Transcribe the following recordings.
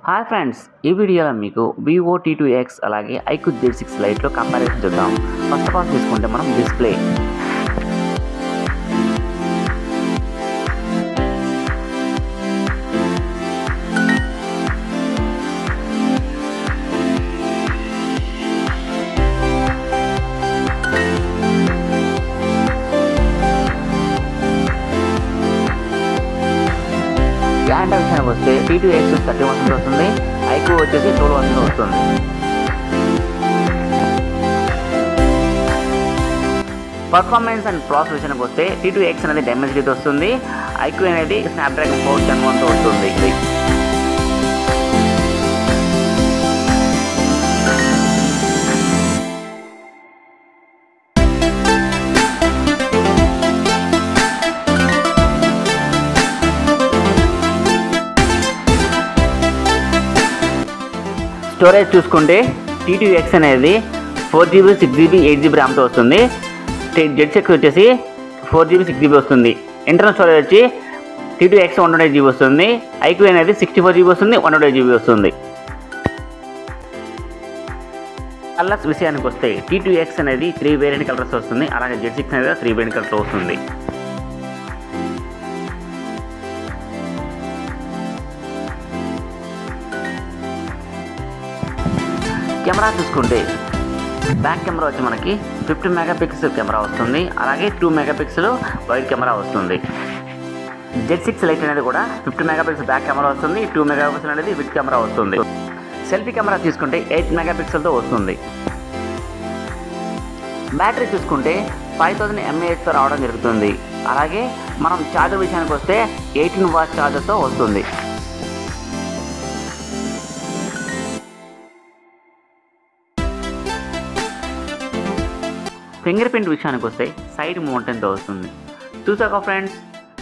Hi friends, ఈ వీడియోలో మీకు వివో T2X అలాగే iQOO Z6 లైట్లో కంపారిజన్ చూద్దాం. ఫస్ట్ ఆఫ్ ఆల్ తీసుకుంటే మనం డిస్ప్లే క్యామెరా విషయానికి వస్తే T2X 30% వస్తుంది, iQOO వచ్చేసి 12% వస్తుంది. పర్ఫార్మెన్స్ అండ్ ప్రాసెస్ విషయానికి వస్తే T2X అనేది డైమెన్సిటీతో వస్తుంది, iQOO అనేది స్నాప్డ్రాగన్ 4 Gen 1తో వస్తుంది. స్టోరేజ్ చూసుకుంటే T2X అనేది 4GB 6GB 8GB ర్యామ్తో వస్తుంది. Z6 వచ్చేసి 4GB 6GB వస్తుంది. ఇంటర్నల్ స్టోరేజ్ వచ్చి T2X 128GB వస్తుంది, iQOO అనేది 64GB వస్తుంది, 128GB వస్తుంది. కలర్స్ విషయానికి వస్తే T2X అనేది 3 వేరియంట్ కలర్స్ వస్తుంది, అలాగే Z6 అనేది 3 వేరియంట్ కలర్స్ వస్తుంది. కెమెరా చూసుకుంటే బ్యాక్ కెమెరా వచ్చి మనకి 50 MP కెమెరా వస్తుంది, అలాగే 2 MP వైడ్ కెమెరా వస్తుంది. Z6 లైట్ అనేది కూడా 50 MP బ్యాక్ కెమెరా వస్తుంది, 2 MP అనేది విడ్ కెమెరా వస్తుంది. సెల్ఫీ కెమెరా తీసుకుంటే 8 MP వస్తుంది. బ్యాటరీ చూసుకుంటే 5000 mAhతో రావడం జరుగుతుంది, అలాగే మనం ఛార్జర్ విషయానికి వస్తే 18 వాట్ ఛార్జర్తో వస్తుంది. ఫింగర్ ప్రింట్ విషయానికి వస్తే సైడ్ మౌంటైన్తో వస్తుంది. చూసాక ఫ్రెండ్స్,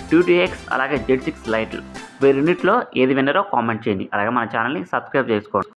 T2X అలాగే Z6 లైట్లు వీరిన్నిట్లో ఏది విన్నారో కామెంట్ చేయండి, అలాగే మన ఛానల్ని సబ్స్క్రైబ్ చేసుకోండి.